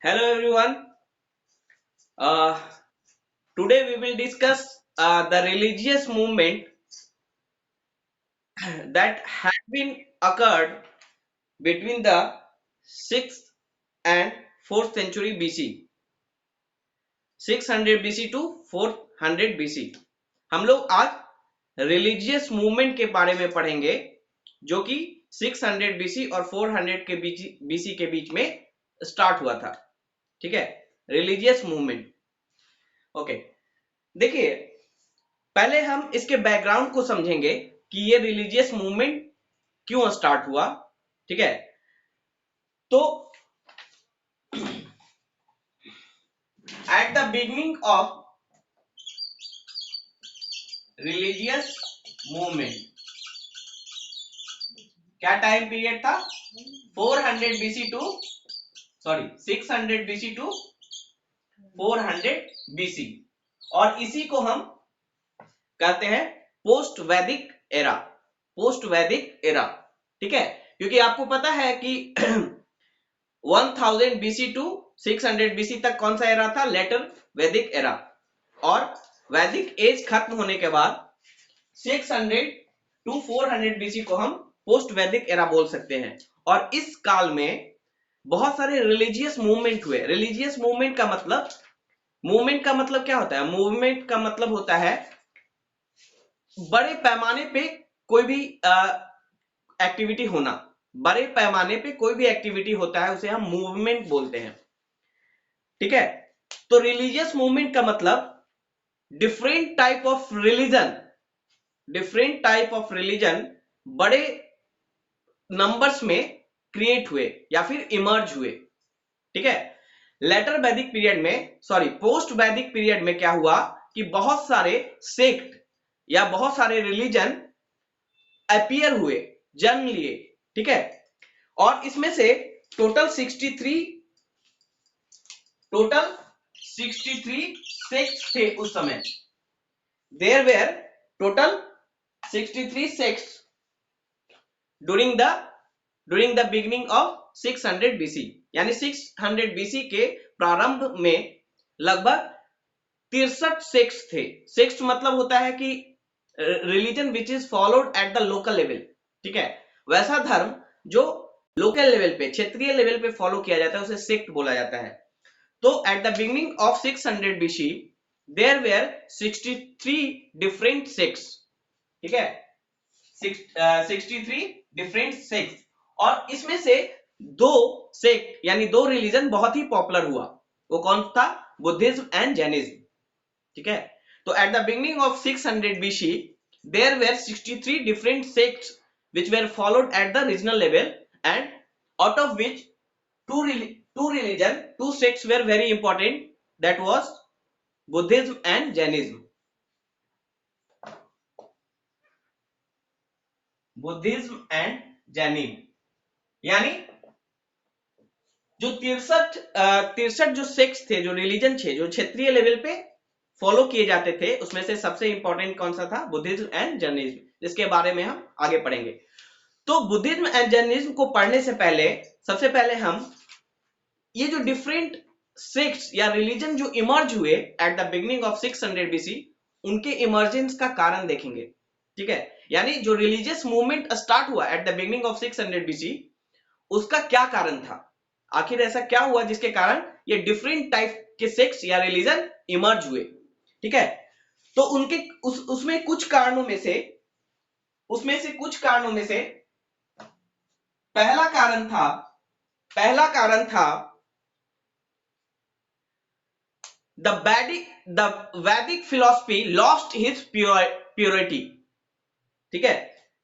Hello everyone. Uh, Today we will discuss the religious movement that had been occurred between the 6th and 4th century BC. 600 BC to 400 BC. हम लोग आज religious movement के बारे में पढ़ेंगे जो कि 600 BC और 400 के BC के बीच में स्टार्ट हुआ था. ठीक है, रिलीजियस मूवमेंट. ओके, देखिए पहले हम इसके बैकग्राउंड को समझेंगे कि ये रिलीजियस मूवमेंट क्यों स्टार्ट हुआ. ठीक है, तो at the beginning of religious movement क्या टाइम पीरियड था? 400 BC to 600 BC to 400 BC, और इसी को हम कहते हैं पोस्ट वैदिक एरा. पोस्ट वैदिक एरा, ठीक है, क्योंकि आपको पता है कि 1000 BC टू 600 BC तक कौन सा एरा था? लेटर वैदिक एरा. और वैदिक एज खत्म होने के बाद 600 टू 400 BC को हम पोस्ट वैदिक एरा बोल सकते हैं. और इस काल में बहुत सारे रिलीजियस मूवमेंट हुए. रिलीजियस मूवमेंट का मतलब क्या होता है? मूवमेंट का मतलब होता है बड़े पैमाने पे कोई भी एक्टिविटी होना. बड़े पैमाने पे कोई भी एक्टिविटी होता है उसे हम मूवमेंट बोलते हैं. ठीक है, तो रिलीजियस मूवमेंट का मतलब डिफरेंट टाइप ऑफ रिलीजन बड़े नंबर्स में क्रिएट हुए या फिर इमर्ज हुए. ठीक है, लेटर वैदिक पीरियड में पोस्ट वैदिक पीरियड में क्या हुआ कि बहुत सारे सेक्ट या बहुत सारे रिलीजन अपीयर हुए, जन्म लिए. ठीक है, और इसमें से टोटल 63 सेक्ट्स थे उस समय. There were total 63 sects during the beginning of 600 BC. यानी 600 BC के प्रारंभ में लगभग 63 सेक्ट्स थे. सेक्ट्स मतलब होता है कि religion which is followed at the local level. ठीक है, वैसा धर्म जो लोकल लेवल पे, क्षेत्रीय लेवल पे फॉलो किया जाता है उसे सेक्ट बोला जाता है. तो at the beginning of 600 BC there were 63 different sects. ठीक है, 63 डिफरेंट सेक्ट्स, और इसमें से दो सेक्ट यानी दो रिलीजन बहुत ही पॉपुलर हुआ. वो कौन था? Buddhism and Jainism. ठीक है, तो at the beginning of 600 BC there were 63 different sects which were followed at the regional level, and out of which two sects were very important, that was Buddhism and Jainism. Buddhism and Jainism, यानी जो 63 जो sects थे, जो religion थे, जो क्षेत्रीय level पे follow किए जाते थे, उसमें से सबसे इंपॉर्टेंट कौन सा था? बुद्धिज्म एंड जैनिज्म, जिसके बारे में हम आगे पढ़ेंगे. तो बुद्धिज्म एंड जैनिज्म को पढ़ने से पहले सबसे पहले हम ये जो डिफरेंट सेक्ट्स या रिलीजन जो इमर्ज हुए eight the beginning of 600 BC, उनके इमर्जेंस का कारण देखेंगे. ठीक है, यानी जो रिलीजियस मूवमेंट स्टार्ट हुआ at the beginning of 600 BC, उसका क्या कारण था? आखिर ऐसा क्या हुआ जिसके कारण ये डिफरेंट टाइप के सेक्ट्स या रिलीजन इमर्ज हुए? ठीक है, तो उनके उसमें कुछ कारणों में से पहला कारण था the Vedic philosophy lost its purity. ठीक है,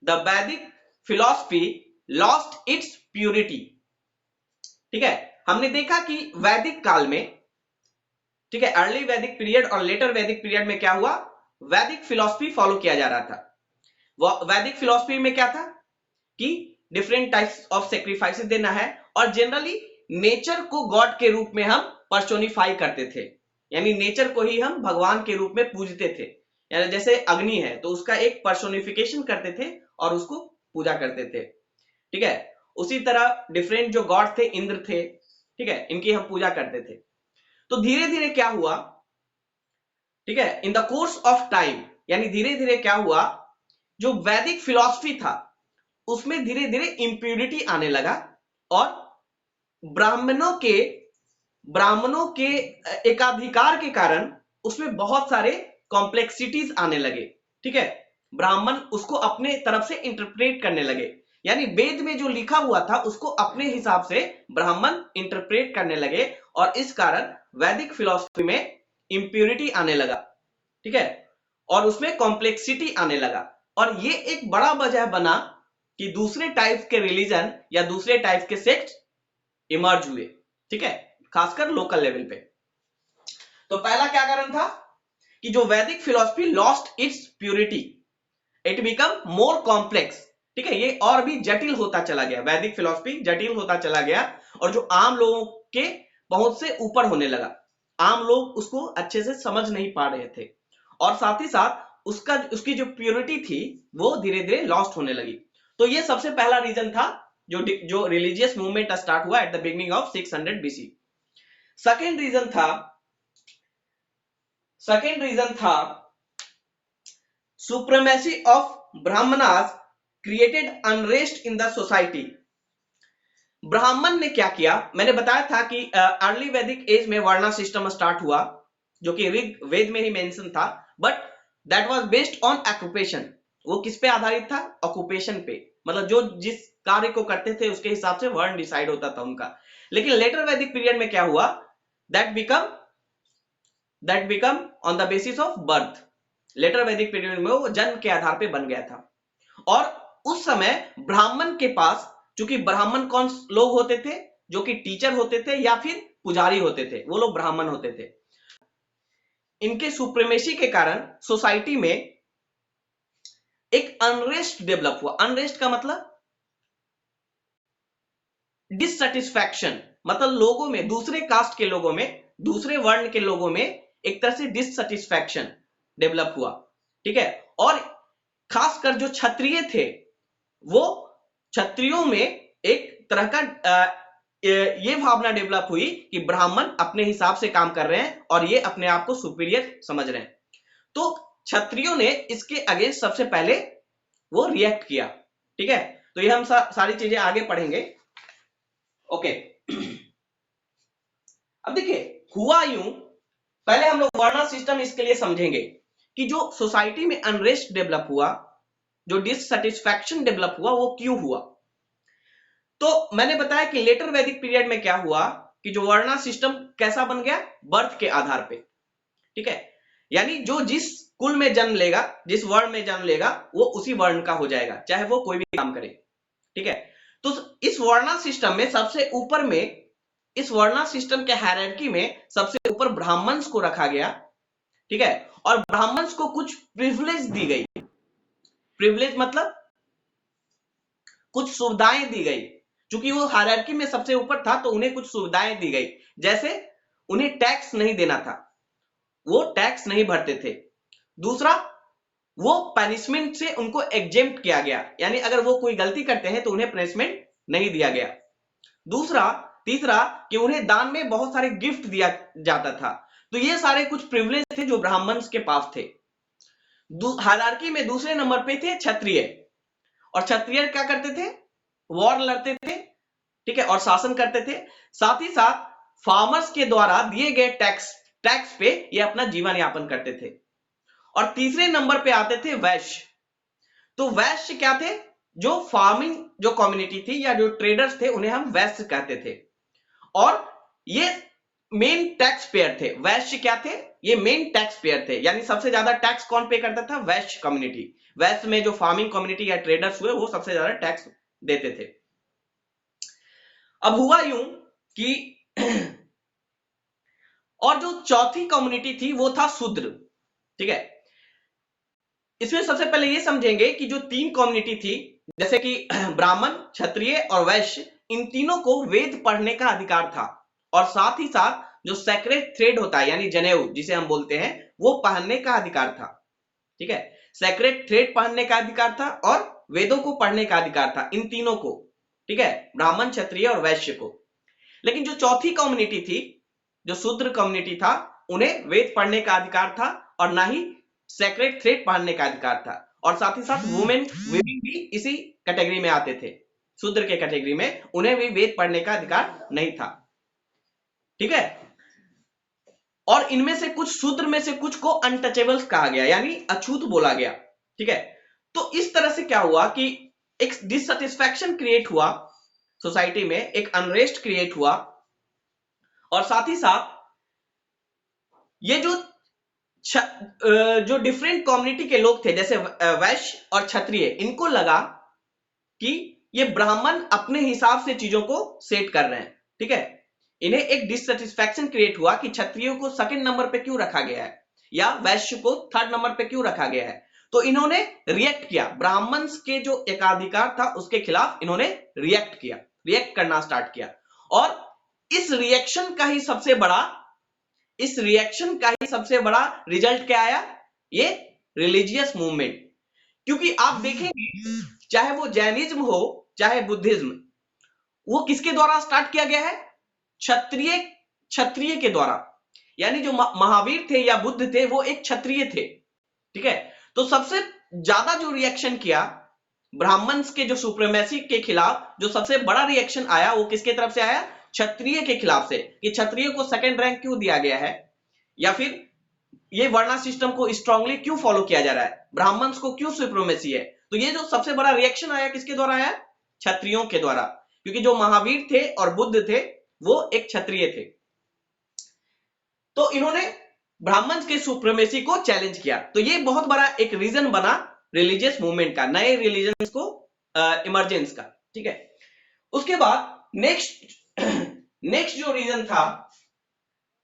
the Vedic philosophy lost its purity. ठीक है, हमने देखा कि वैदिक काल में, ठीक है, अर्ली वैदिक पीरियड और लेटर वैदिक पीरियड में क्या हुआ? वैदिक फिलॉसफी फॉलो किया जा रहा था. वैदिक फिलॉसफी में क्या था कि डिफरेंट टाइप्स ऑफ सेक्रीफाइसेस देना है, और जनरली नेचर को गॉड के रूप में हम पर्सोनिफाई करते थे, यानी नेचर को ही हम भगवान के रूप में पूजते थे. यानी जैसे अग्नि है तो उसका एक पर्सोनिफिकेशन करते थे और उसको पूजा करते थे. ठीक है, उसी तरह डिफरेंट जो गॉड थे, इंद्र थे, ठीक है, इनकी हम पूजा करते थे। तो धीरे धीरे क्या हुआ, ठीक है, in the course of time, यानी धीरे धीरे क्या हुआ, जो वैदिक फिलॉसफी था उसमें धीरे धीरे इंप्यूरिटी आने लगा और ब्राह्मणों के एकाधिकार के कारण उसमें बहुत सारे कॉम्प्लेक्सिटीज आने लगे। ठीक है, ब्राह्मण उसको अपने तरफ से इंटरप्रेट करने लगे, यानी वेद में जो लिखा हुआ था उसको अपने हिसाब से ब्राह्मण इंटरप्रेट करने लगे और इस कारण वैदिक फिलॉसफी में इंप्योरिटी आने लगा। ठीक है, और उसमें कॉम्प्लेक्सिटी आने लगा और ये एक बड़ा वजह बना कि दूसरे टाइप के रिलीजन या दूसरे टाइप के सेक्ट इमर्ज हुए। ठीक है, खासकर लोकल लेवल पे। तो पहला क्या कारण था कि जो वैदिक philosophy lost its purity, it become more complex. ठीक है, ये और भी जटिल होता चला गया, वैदिक फिलॉसफी जटिल होता चला गया और जो आम लोगों के पहुंच से ऊपर होने लगा, आम लोग उसको अच्छे से समझ नहीं पा रहे थे और साथ ही साथ उसकी जो प्योरिटी थी वो धीरे धीरे लॉस्ट होने लगी। तो ये सबसे पहला रीजन था जो रिलीजियस मूवमेंट स्टार्ट हुआ at the beginning of 600 BC. Second reason था supremacy of Brahmanas created unrest in the society. ब्राह्मण ने क्या किया, मैंने बताया था कि अर्ली वैदिक एज में वर्णा सिस्टम स्टार्ट हुआ जो कि वेद में ही मेंशन था, but that was based on occupation. वो किस पे आधारित था, ऑक्यूपेशन पे, मतलब जो जिस कार्य को करते थे उसके हिसाब से वर्ण डिसाइड होता था उनका। लेकिन लेटर वैदिक पीरियड में क्या हुआ, that become on the basis of birth. Later Vedic period में वो जन्म के आधार पे बन गया था और उस समय ब्राह्मण के पास, चूंकि ब्राह्मण कौन लोग होते थे, जो कि टीचर होते थे या फिर पुजारी होते थे, वो लोग ब्राह्मण होते थे। इनके सुप्रीमेसी के कारण सोसाइटी में एक अनरेस्ट डेवलप हुआ। अनरेस्ट का मतलब डिससेटिस्फैक्शन, मतलब लोगों में, दूसरे कास्ट के लोगों में, दूसरे वर्ण के लोगों में एक तरह से डिससेटिस्फैक्शन डेवलप हुआ। ठीक है, और खासकर जो क्षत्रिय थे, वो क्षत्रियों में एक तरह का ये भावना डेवलप हुई कि ब्राह्मण अपने हिसाब से काम कर रहे हैं और ये अपने आप को सुपीरियर समझ रहे हैं। तो क्षत्रियों ने इसके अगेंस्ट सबसे पहले वो रिएक्ट किया। ठीक है, तो ये हम सारी चीजें आगे पढ़ेंगे। ओके, अब देखिए हुआ यूं, पहले हम लोग वर्णा सिस्टम इसके लिए समझेंगे कि जो सोसाइटी में अनरेस्ट डेवलप हुआ, जो डिससेटिस्फैक्शन डेवलप हुआ, वो क्यों हुआ। तो मैंने बताया कि लेटर वैदिक पीरियड में क्या हुआ कि जो वर्णा सिस्टम कैसा बन गया, बर्थ के आधार पे। ठीक है, यानी जो जिस कुल में जन्म लेगा, जिस वर्ण में जन्म लेगा, वो उसी वर्ण का हो जाएगा, चाहे वो कोई भी काम करे। ठीक है, तो इस वर्णा सिस्टम में सबसे ऊपर में, इस वर्णा सिस्टम के हायरार्की में सबसे ऊपर ब्राह्मण्स को रखा गया। ठीक है, और ब्राह्मण्स को कुछ प्रिविलेज दी गई। प्रिविलेज मतलब कुछ सुविधाएं दी गई, क्योंकि वो हायरार्की में सबसे ऊपर था तो उन्हें कुछ सुविधाएं दी गई। जैसे उन्हें टैक्स नहीं देना था, वो टैक्स नहीं भरते थे। दूसरा, वो पनिशमेंट से उनको एग्जेम्प्ट किया गया, यानी अगर वो कोई गलती करते हैं तो उन्हें पनिशमेंट नहीं दिया गया। तीसरा कि उन्हें दान में बहुत सारे गिफ्ट दिया जाता था। तो ये सारे कुछ प्रिविलेज थे जो ब्राह्मण्स के पास थे। हायरार्की में दूसरे नंबर पे थे क्षत्रिय, और क्षत्रिय क्या करते थे, वॉर लड़ते थे। ठीक है, और शासन करते थे। साथ ही साथ फार्मर्स के द्वारा दिए गए टैक्स पे ये अपना जीवन यापन करते थे। और तीसरे नंबर पे आते थे वैश्य। तो वैश्य क्या थे, जो फार्मिंग जो कम्युनिटी थी या जो ट्रेडर्स थे, उन्हें हम वैश्य कहते थे। और ये मेन टैक्स पेयर थे। वैश्य क्या थे, ये मेन टैक्स पेयर थे, यानी सबसे ज्यादा टैक्स कौन पे करता था, वैश्य कम्युनिटी। वैश्य में जो फार्मिंग कम्युनिटी या ट्रेडर्स हुए, वो सबसे ज्यादा टैक्स देते थे। अब हुआ यूं कि और जो चौथी कम्युनिटी थी वो था शूद्र। ठीक है, इसमें सबसे पहले ये समझेंगे कि जो तीन कम्युनिटी थी, जैसे कि ब्राह्मण, क्षत्रिय और वैश्य, इन तीनों को वेद पढ़ने का अधिकार था और साथ ही साथ जो सेक्रेड थ्रेड होता है, यानी जनेऊ जिसे हम बोलते हैं, वो पहनने का अधिकार था। ठीक है, सेक्रेड थ्रेड पहनने का अधिकार था और वेदों को पढ़ने का अधिकार था, इन तीनों को। ठीक है, ब्राह्मण, क्षत्रिय और वैश्य को। लेकिन जो चौथी कम्युनिटी थी, जो शूद्र कम्युनिटी था, उन्हें वेद पढ़ने का अधिकार था और ना ही सेक्रेट थ्रेड पढ़ने का अधिकार था। और साथ ही साथ वुमेन भी इसी कैटेगरी में आते थे, शूद्र के कैटेगरी में, उन्हें भी वेद पढ़ने का अधिकार नहीं था। ठीक है। और इनमें से कुछ, शूद्र में से कुछ को अनटचेबल्स कहा गया, यानी अछूत बोला गया। ठीक है। तो इस तरह से क्या हुआ कि एक डिससेटिस्फैक्शन क्रिएट हुआ सोसाइटी में, एक अनरेस्ट क्रिएट हुआ। और साथ ही साथ ये जो डिफरेंट कम्युनिटी के लोग थे, जैसे वैश्य और क्षत्रिय, इनको लगा कि ये ब्राह्मण अपने हिसाब से चीजों को सेट कर रहे हैं। ठीक है। इन्हें एक डिससेटिस्फैक्शन क्रिएट हुआ कि क्षत्रियों को सेकंड नंबर पे क्यों रखा गया है या वैश्य को थर्ड नंबर पे क्यों रखा गया है। तो इन्होंने रिएक्ट किया, ब्राह्मण के जो एकाधिकार था उसके खिलाफ इन्होंने रिएक्ट करना स्टार्ट किया। और इस रिएक्शन का ही सबसे बड़ा रिजल्ट क्या आया, ये रिलीजियस मूवमेंट। क्योंकि आप देखेंगे, चाहे वो जैनिज्म हो चाहे बुद्धिज्म, वो किसके द्वारा स्टार्ट किया गया है, क्षत्रिय के द्वारा। यानी जो महावीर थे या बुद्ध थे, वो एक क्षत्रिय थे। ठीक है। तो सबसे ज्यादा जो रिएक्शन किया ब्राह्मण्स के जो सुप्रीमेसी के खिलाफ, जो सबसे बड़ा रिएक्शन आया, वो किसके तरफ से आया, क्षत्रिय के खिलाफ से, कि क्षत्रिय को सेकंड रैंक क्यों दिया गया है, या फिर ये वर्णा सिस्टम को स्ट्रांगली क्यों फॉलो किया जा रहा है, ब्राह्मण्स को क्यों सुप्रीमेसी है। तो ये जो सबसे बड़ा रिएक्शन आया किसके द्वारा आया, क्षत्रियों के द्वारा, क्योंकि जो महावीर थे और बुद्ध थे वो एक क्षत्रिय थे। तो इन्होंने ब्राह्मण्स के सुप्रीमेसी को चैलेंज किया। तो ये बहुत बड़ा एक रीजन बना रिलीजियस मूवमेंट का, नए रिलीजन को इमरजेंस का। ठीक है। उसके बाद नेक्स्ट जो रीजन था,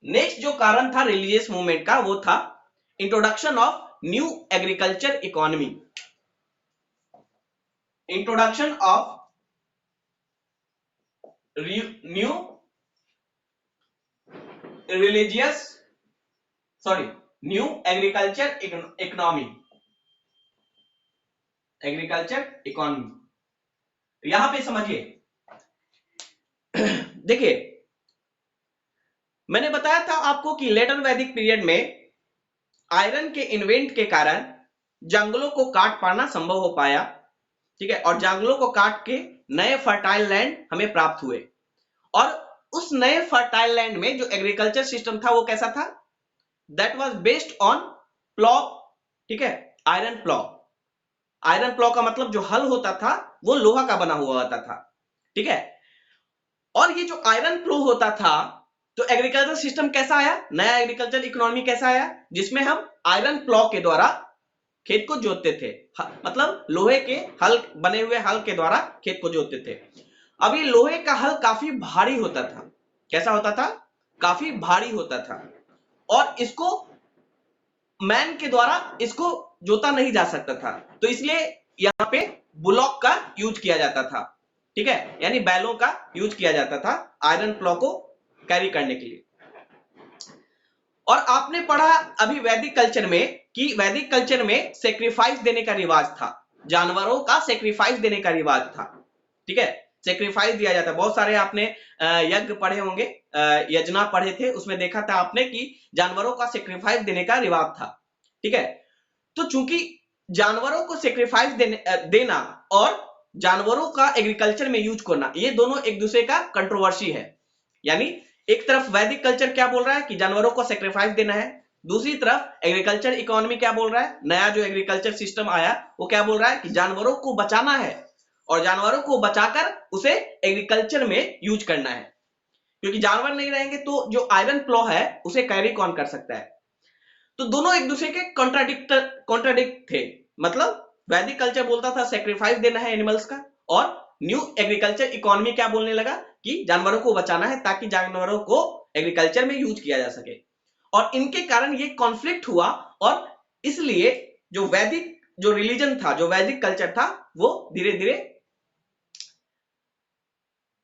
नेक्स्ट जो कारण था रिलीजियस मूवमेंट का, वो था introduction of new agriculture economy. Introduction of new new agriculture economy. यहां पे समझिए, देखिए मैंने बताया था आपको कि लेटर वैदिक पीरियड में आयरन के इन्वेंट के कारण जंगलों को काट पाना संभव हो पाया। ठीक है। और जंगलों को काट के नए फर्टाइल लैंड हमें प्राप्त हुए। और उस नए फर्टाइल लैंड में जो एग्रीकल्चर सिस्टम था वो कैसा था, that was based on plough. ठीक है। आयरन प्लॉ का मतलब जो हल होता था वो लोहा का बना हुआ होता था। ठीक है। और ये जो आयरन प्लॉ होता था, तो एग्रीकल्चर सिस्टम कैसा आया, नया एग्रीकल्चर इकोनॉमी कैसा आया, जिसमें हम आयरन प्लॉ के द्वारा खेत को जोतते थे, मतलब लोहे के हल, बने हुए हल के द्वारा खेत को जोतते थे। अब ये लोहे का हल काफी भारी होता था। कैसा होता था, काफी भारी होता था। और इसको मैन के द्वारा इसको जोता नहीं जा सकता था, तो इसलिए यहाँ पे बुलॉक का यूज किया जाता था। ठीक है। यानी बैलों का यूज किया जाता था आयरन प्लॉ को कैरी करने के लिए। और आपने पढ़ा अभी वैदिक कल्चर में कि वैदिक कल्चर में सेक्रीफाइस देने का रिवाज था, जानवरों का सेक्रीफाइस देने का रिवाज था। ठीक है। सेक्रीफाइस दिया जाता है। बहुत सारे आपने यज्ञ पढ़े होंगे, यजना पढ़े थे, उसमें देखा था आपने कि जानवरों का सेक्रीफाइस देने का रिवाज था। ठीक है। तो चूंकि जानवरों को सेक्रीफाइस देना और जानवरों का एग्रीकल्चर में यूज करना, ये दोनों एक दूसरे का कंट्रोवर्सी है। यानी एक तरफ वैदिक कल्चर क्या बोल रहा है कि जानवरों को सेक्रीफाइस देना है, दूसरी तरफ एग्रीकल्चर इकोनॉमी क्या बोल रहा है, नया जो एग्रीकल्चर सिस्टम आया वो क्या बोल रहा है कि जानवरों को बचाना है और जानवरों को बचाकर उसे एग्रीकल्चर में यूज करना है। क्योंकि जानवर नहीं रहेंगे तो जो आयरन प्लॉ है उसे कैरी कौन कर सकता है। तो दोनों एक दूसरे के कॉन्ट्राडिक्ट थे। मतलब वैदिक कल्चर बोलता था सेक्रीफाइस देना है एनिमल्स का, और न्यू एग्रीकल्चर इकोनॉमी क्या बोलने लगा कि जानवरों को बचाना है ताकि जानवरों को एग्रीकल्चर में यूज किया जा सके। और इनके कारण ये कॉन्फ्लिक्ट हुआ, और इसलिए जो वैदिक जो रिलीजन था, जो वैदिक कल्चर था, वो धीरे धीरे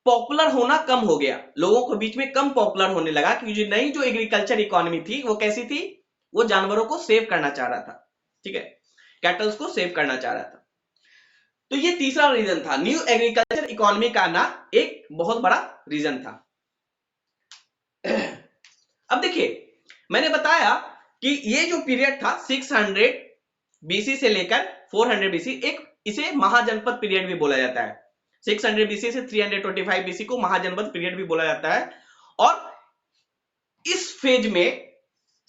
पॉपुलर होना कम हो गया, लोगों के बीच में कम पॉपुलर होने लगा। क्योंकि नई जो एग्रीकल्चर इकोनॉमी थी वो कैसी थी, वो जानवरों को सेव करना चाह रहा था। ठीक है। कैटल्स को सेव करना चाह रहा था। तो ये तीसरा रीजन था, न्यू एग्रीकल्चर इकोनॉमी का आना एक बहुत बड़ा रीजन था। अब देखिए मैंने बताया कि ये जो पीरियड था 600 बीसी से लेकर 400 बीसी, एक इसे महाजनपद पीरियड भी बोला जाता है। 600 बीसी से 325 बीसी को महाजनपद पीरियड भी बोला जाता है। और इस फेज में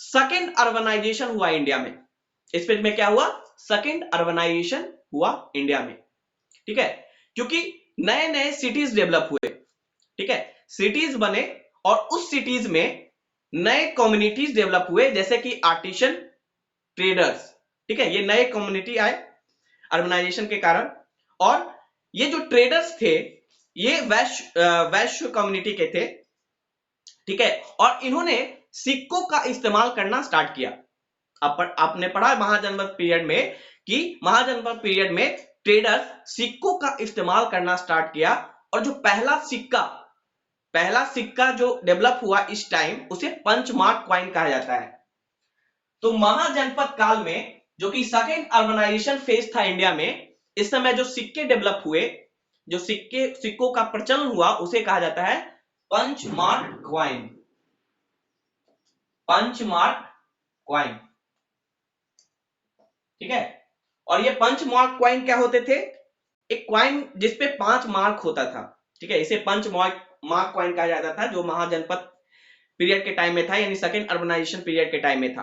सेकेंड अर्बनाइजेशन हुआ इंडिया में। इस फेज में क्या हुआ? सेकेंड अर्बनाइजेशन हुआ इंडिया में, ठीक है, क्योंकि नए नए सिटीज डेवलप हुए, ठीक है, सिटीज बने और उस सिटीज में नए कम्युनिटीज डेवलप हुए, जैसे कि आर्टिसन, ट्रेडर्स, ठीक है, ये नए कम्युनिटी आए अर्बनाइजेशन के कारण। और ये जो ट्रेडर्स थे ये वैश्य कम्युनिटी के थे, ठीक है, और इन्होंने सिक्कों का इस्तेमाल करना स्टार्ट किया। आपने पढ़ा महाजनपद पीरियड में कि महाजनपद पीरियड में ट्रेडर्स सिक्कों का इस्तेमाल करना स्टार्ट किया, और जो पहला सिक्का जो डेवलप हुआ इस टाइम उसे पंचमार्क कॉइन कहा जाता है। तो महाजनपद काल में, जो कि सेकेंड अर्बनाइजेशन फेज था इंडिया में, इस समय जो सिक्के डेवलप हुए, जो सिक्कों का प्रचलन हुआ, उसे कहा जाता है पंचमार्क कॉइन। पंचमार्क कॉइन, ठीक है। और ये पंचमार्क कॉइन क्या होते थे? एक कॉइन जिसपे 5 मार्क होता था, ठीक है, इसे पंचमार्क कॉइन कहा जाता था, जो महाजनपद पीरियड के टाइम में था, यानी सेकेंड अर्बनाइजेशन पीरियड के टाइम में था।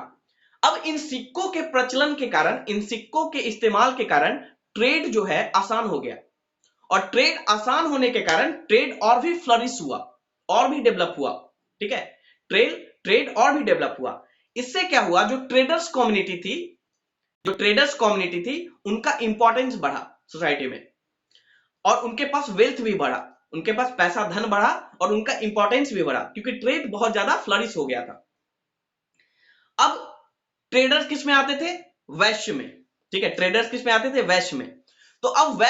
अब इन सिक्कों के प्रचलन के कारण, इन सिक्कों के इस्तेमाल के कारण ट्रेड जो है आसान हो गया, और ट्रेड आसान होने के कारण ट्रेड और भी फ्लरिश हुआ, और भी डेवलप हुआ, ठीक है, ट्रेड और भी डेवलप हुआ। इससे क्या हुआ? जो ट्रेडर्स कम्युनिटी थी उनका इंपॉर्टेंस बढ़ा सोसाइटी में, और उनके पास वेल्थ भी बढ़ा, उनके पास पैसा धन बढ़ा, और उनका इंपॉर्टेंस भी बढ़ा, क्योंकि ट्रेड बहुत ज्यादा फ्लरिश हो गया था। अब ट्रेडर्स किस में आते थे? वैश्य में, ठीक है, ट्रेडर्स किस में आते थे? वैश्य में। तो अब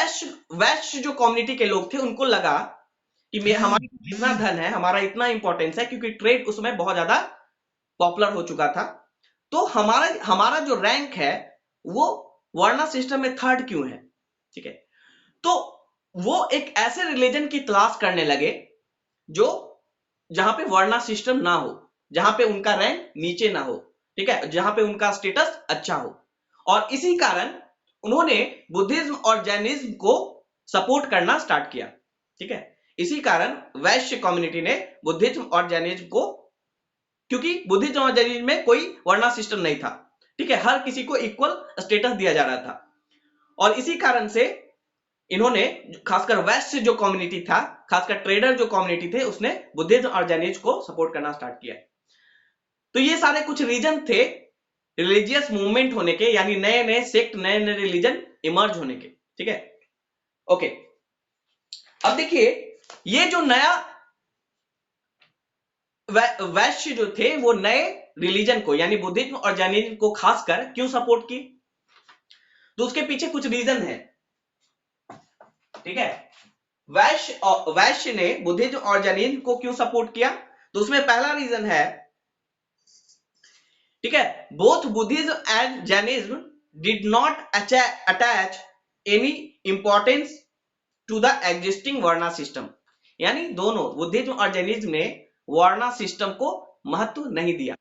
वैश्य जो कम्युनिटी के लोग थे उनको लगा कि हमारा इतना धन है, हमारा इतना इंपॉर्टेंस है, क्योंकि ट्रेड उसमें बहुत ज्यादा पॉपुलर हो चुका था, तो हमारा जो रैंक है वो वर्णा सिस्टम में थर्ड क्यों है, ठीक है। तो वो एक ऐसे रिलीजन की तलाश करने लगे जो जहां पे वर्णा सिस्टम ना हो, जहां पे उनका रैंक नीचे ना हो, ठीक है, जहां पे उनका स्टेटस अच्छा हो। और इसी कारण उन्होंने बुद्धिज्म और जैनिज्म को सपोर्ट करना स्टार्ट किया, ठीक है। इसी कारण वैश्य कम्युनिटी ने बुद्धिज्म और जैनिज्म को, क्योंकि बुद्धिज्म और जैनिज्म में कोई वर्णा सिस्टम नहीं था, ठीक है, हर किसी को इक्वल स्टेटस दिया जा रहा था, और इसी कारण से इन्होंने, खासकर वैश्य जो कम्युनिटी था, खासकर ट्रेडर जो कम्युनिटी थे, उसने बुद्धिज्म और जैनिज्म को सपोर्ट करना स्टार्ट किया। तो ये सारे कुछ रीजन थे रिलीजियस मूवमेंट होने के, यानी नए नए सेक्ट, नए नए रिलीजन इमर्ज होने के, ठीक है। ओके, अब देखिए ये जो नया वैश्य जो थे वो नए रिलीजन को, यानी बुद्धिज्म और जैनिज्म को खासकर क्यों सपोर्ट की? तो उसके पीछे कुछ रीजन है, ठीक है। वैश्य ने बुद्धिज्म और जैनिज्म को क्यों सपोर्ट किया? तो उसमें पहला रीजन है, ठीक है, both Buddhism and Jainism did not attach any importance to the existing varna system, यानी दोनों बुद्धिज्म और जैनिज्म ने वर्णा सिस्टम को महत्व नहीं दिया,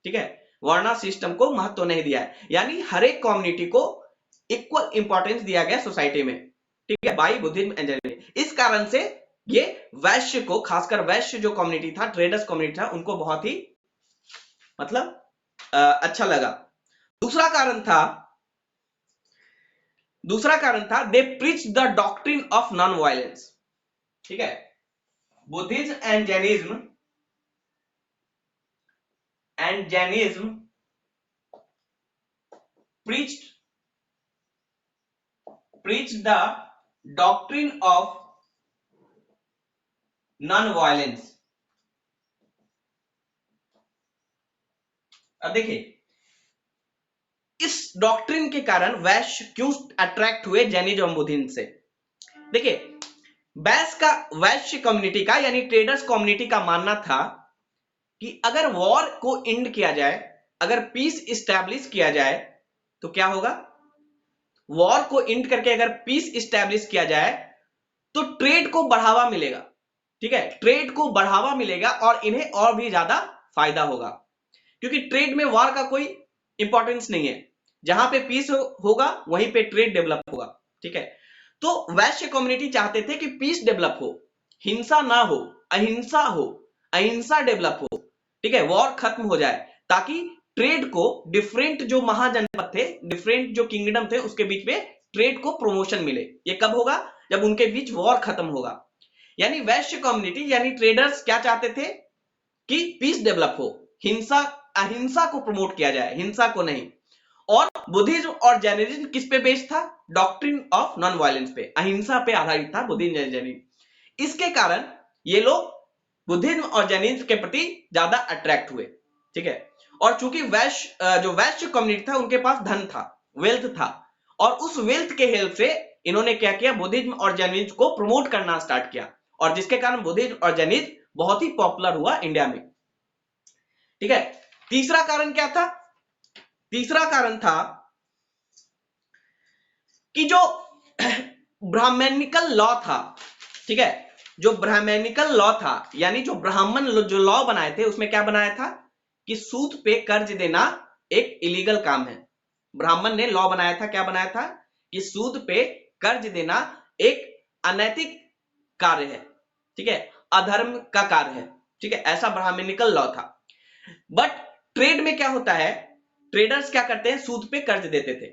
ठीक है, वर्णा सिस्टम को महत्व नहीं दिया, यानी हर एक कम्युनिटी को इक्वल इंपॉर्टेंस दिया गया सोसाइटी में, ठीक है, बाई बुद्धिज्म एंड जैनिज्म। इस कारण से ये वैश्य को, खासकर वैश्य जो कम्युनिटी था, ट्रेडर्स कम्युनिटी था, उनको बहुत ही मतलब अच्छा लगा। दूसरा कारण था they preach the doctrine of non violence, ठीक है, Buddhism and Jainism preached the doctrine of non-violence। अब देखिए इस डॉक्ट्रिन के कारण वैश्य क्यों अट्रैक्ट हुए जैनिज्म और बुद्धिज्म से। देखिए वैश्य कम्युनिटी का, यानी ट्रेडर्स कम्युनिटी का मानना था कि अगर वॉर को एंड किया जाए, अगर पीस इस्टेब्लिश किया जाए, तो क्या होगा? वॉर को एंड करके अगर पीस इस्टेब्लिश किया जाए तो ट्रेड को बढ़ावा मिलेगा, ठीक है, ट्रेड को बढ़ावा मिलेगा और इन्हें और भी ज्यादा फायदा होगा, क्योंकि ट्रेड में वॉर का कोई इंपॉर्टेंस नहीं है, जहां पे पीस होगा वहीं पे ट्रेड डेवलप होगा। ठीक है, तो वैश्य कम्युनिटी चाहते थे कि पीस डेवलप हो, हिंसा ना हो, अहिंसा डेवलप हो। ठीक है, वॉर खत्म हो जाए, ताकि ट्रेड को डिफरेंट जो महाजनपद थे, डिफरेंट जो किंगडम थे, उसके बीच में ट्रेड को प्रमोशन मिले। ये कब होगा? जब उनके बीच वॉर खत्म होगा। यानी वैश्य कम्युनिटी यानी ट्रेडर्स क्या चाहते थे कि पीस डेवलप हो, अहिंसा को प्रमोट किया जाए, हिंसा को नहीं। और बुद्धिज्म और जैनिज्म किस पे बेस्ड था? डॉक्ट्रिन ऑफ नॉन वायलेंस पे, अहिंसा पे आधारित था बुद्धिज्म और जैनिज्म। इसके कारण ये लोग बुद्धिज्म और जैनिज्म के प्रति ज्यादा अट्रैक्ट हुए। ठीक है, और चूंकि जो वैश्य कम्युनिटी था उनके पास धन था, वेल्थ था, और उस वेल्थ के हेल्प से इन्होंने क्या किया? बुद्धिज्म और जैनिज्म को प्रमोट करना स्टार्ट किया, और जिसके कारण बुद्धिज्म और जैनिज्म बहुत ही पॉपुलर हुआ इंडिया में। ठीक है, तीसरा कारण क्या था? तीसरा कारण था कि जो ब्राह्मणिकल लॉ था, ठीक है, जो ब्राह्मणिकल लॉ था, यानी जो ब्राह्मण जो लॉ बनाए थे, उसमें क्या बनाया था कि सूद पे कर्ज देना एक इलीगल काम है। ब्राह्मण ने लॉ बनाया था, क्या बनाया था कि सूद पे कर्ज देना एक अनैतिक कार्य है। ठीक है, अधर्म का कार्य है। ठीक है, ऐसा ब्राह्मणिकल लॉ था। बट ट्रेड में क्या होता है? ट्रेडर्स क्या करते हैं? सूद पे कर्ज देते थे।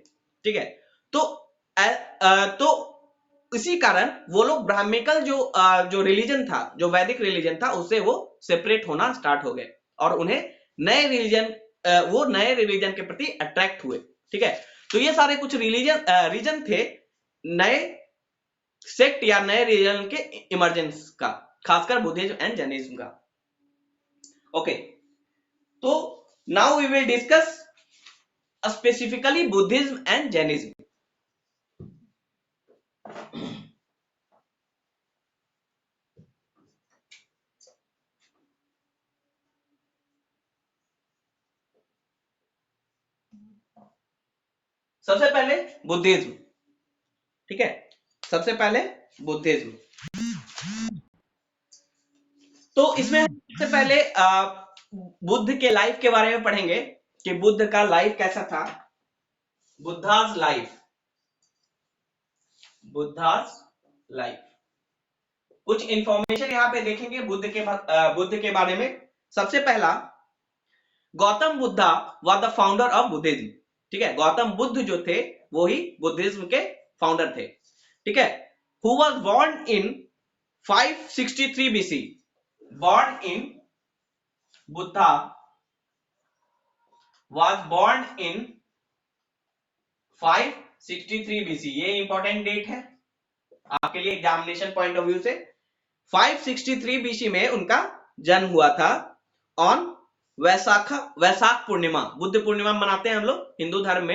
ठीक है, तो इसी कारण वो लोग ब्राह्मणिकल जो रिलीजन था, जो वैदिक रिलीजन था, उससे वो सेपरेट होना स्टार्ट हो गए, और उन्हें वो नए रिलीजन के प्रति अट्रैक्ट हुए। ठीक है, तो ये सारे कुछ रीजन थे नए सेक्ट या नए रिलीजन के इमर्जेंस का, खासकर बुद्धिज्म एंड जैनिज्म का। ओके, तो now we will discuss specifically Buddhism and Jainism. सबसे पहले बुद्धिज्म। ठीक है, सबसे पहले बुद्धिज्म। तो इसमें हम सबसे पहले बुद्ध के लाइफ के बारे में पढ़ेंगे कि बुद्ध का लाइफ कैसा था। बुद्धास लाइफ, कुछ इंफॉर्मेशन यहां पे देखेंगे बुद्ध के बारे में। सबसे पहला, Gautam Buddha was the founder of Buddhism. ठीक है, गौतम बुद्ध जो थे वो ही बुद्धिज्म के फाउंडर थे। ठीक है, who was born in 563 BC। born in Buddha was born in 563 BC। ये इंपॉर्टेंट डेट है आपके लिए एग्जामिनेशन पॉइंट ऑफ व्यू से। 563 BC में उनका जन्म हुआ था ऑन वैशाख पूर्णिमा। बुद्ध पूर्णिमा मनाते हैं हम लोग हिंदू धर्म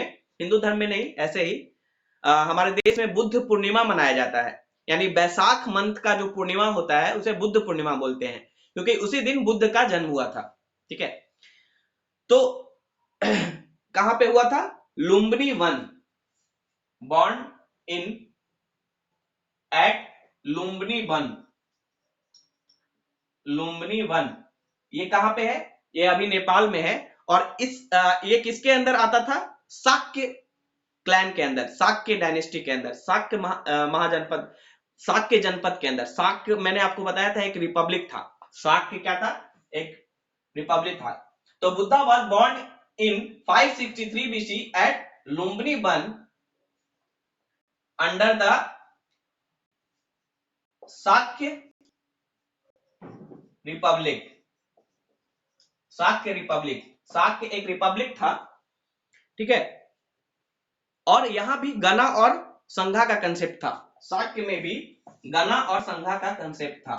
में नहीं, ऐसे ही हमारे देश में बुद्ध पूर्णिमा मनाया जाता है। यानी वैशाख मंथ का जो पूर्णिमा होता है उसे बुद्ध पूर्णिमा बोलते हैं, क्योंकि उसी दिन बुद्ध का जन्म हुआ था। ठीक है, तो कहां पे हुआ था? Lumbini Van, born in at Lumbini Van. ये कहां पे है? ये अभी नेपाल में है, और ये किसके अंदर आता था? शाक्य क्लैन के अंदर, शाक्य डायनेस्टी के अंदर, शाक्य महाजनपद, शाक्य जनपद के अंदर। शाक्य मैंने आपको बताया था एक रिपब्लिक था। शाक्य क्या था? एक रिपब्लिक था। तो Buddha was born in 563 BC at Lumbini Van under the Shakya republic. Shakya एक रिपब्लिक था। ठीक है, और यहां भी गणा और संघा का कंसेप्ट था। शाक्य में भी गणा और संघा का कंसेप्ट था।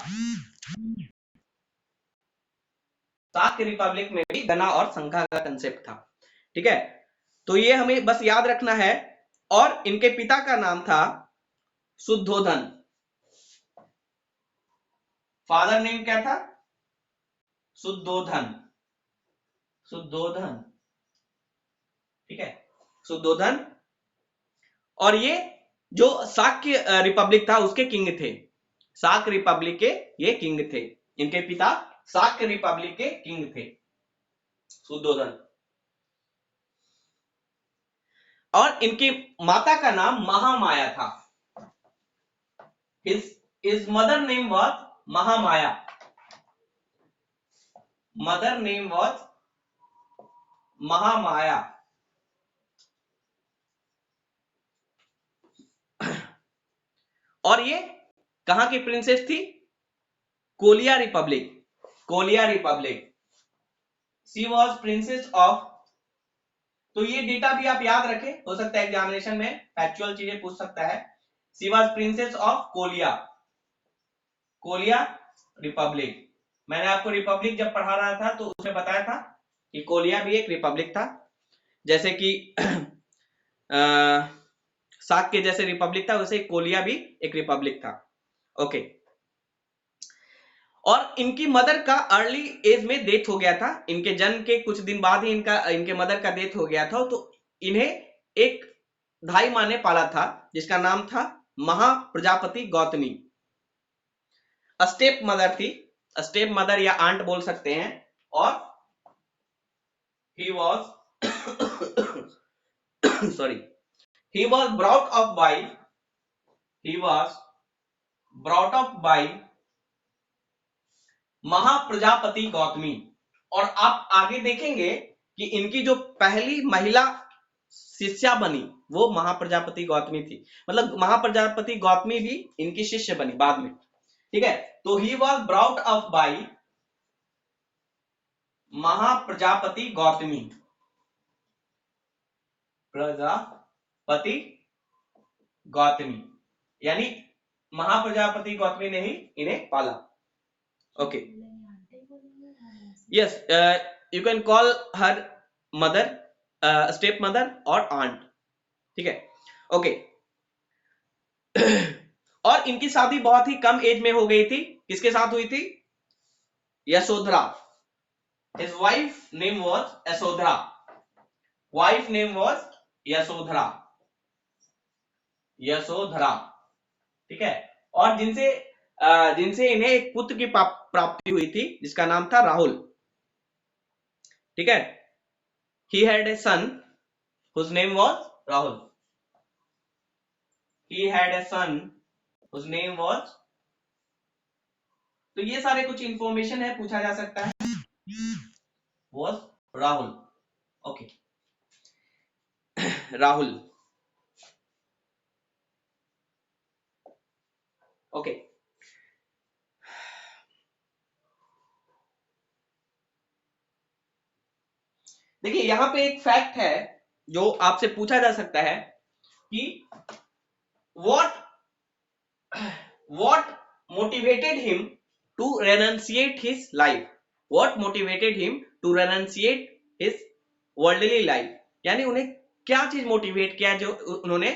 शाक्य रिपब्लिक में भी गणा और संघा का कंसेप्ट था। ठीक है, तो ये हमें बस याद रखना है। और इनके पिता का नाम था शुद्धोधन। फादर नेम क्या था? शुद्धोधन। ठीक है, शुद्धोधन। और ये जो शाक्य रिपब्लिक था उसके किंग थे। शाक्य रिपब्लिक के ये किंग थे। इनके पिता शाक्य रिपब्लिक के किंग थे। शुद्धोधन। और इनकी माता का नाम महामाया था। his mother name was Mahamaya. mother name was Mahamaya. और ये कहां की प्रिंसेस थी? Koliya Republic. Koliya Republic. She was princess of. तो ये डेटा भी आप याद रखें, हो सकता है एग्जामिनेशन में फैक्चुअल चीजें पूछ सकता है। She was princess of Koliya. Koliya Republic. मैंने आपको रिपब्लिक जब पढ़ा रहा था तो उसमें बताया था कि कोलिया भी एक रिपब्लिक था, जैसे कि साक के जैसे रिपब्लिक था वैसे कोलिया भी एक रिपब्लिक था। ओके। और इनकी मदर का अर्ली एज में डेथ हो गया था। इनके जन्म के कुछ दिन बाद ही इनके मदर का डेथ हो गया था। तो इन्हें एक धाई माँ ने पाला था जिसका नाम था महाप्रजापति गौतमी। स्टेप मदर थी, स्टेप मदर या आंट बोल सकते हैं। और he was sorry, he was brought up by Mahaprajapati Gautami. और आप आगे देखेंगे कि इनकी जो पहली महिला शिष्या बनी वो महाप्रजापति गौतमी थी। मतलब महाप्रजापति गौतमी भी इनकी शिष्य बनी बाद में। ठीक है, तो he was brought up by Mahaprajapati Gautami. Prajapati Gautami यानी महाप्रजापति गौतमी ने ही इन्हें पाला। Okay, yes, you can call her mother, step mother और आंट। ठीक है, ओके। और इनकी शादी बहुत ही कम एज में हो गई थी। किसके साथ हुई थी? Yashodhara. His wife name was Yasodhara. Wife name was Yasodhara. Yashodhara. ठीक है, और जिनसे इन्हें एक पुत्र की प्राप्ति हुई थी जिसका नाम था राहुल। ठीक है, he had a son whose name was Rahul. He had a son whose name was। तो ये सारे कुछ इंफॉर्मेशन है, पूछा जा सकता है। was Rahul. Okay, Rahul. Okay, देखिए यहां पे एक फैक्ट है जो आपसे पूछा जा सकता है कि what motivated him to renunciate his life? What motivated him to renunciate his worldly life? यानी उन्हें क्या चीज मोटिवेट किया जो उन्होंने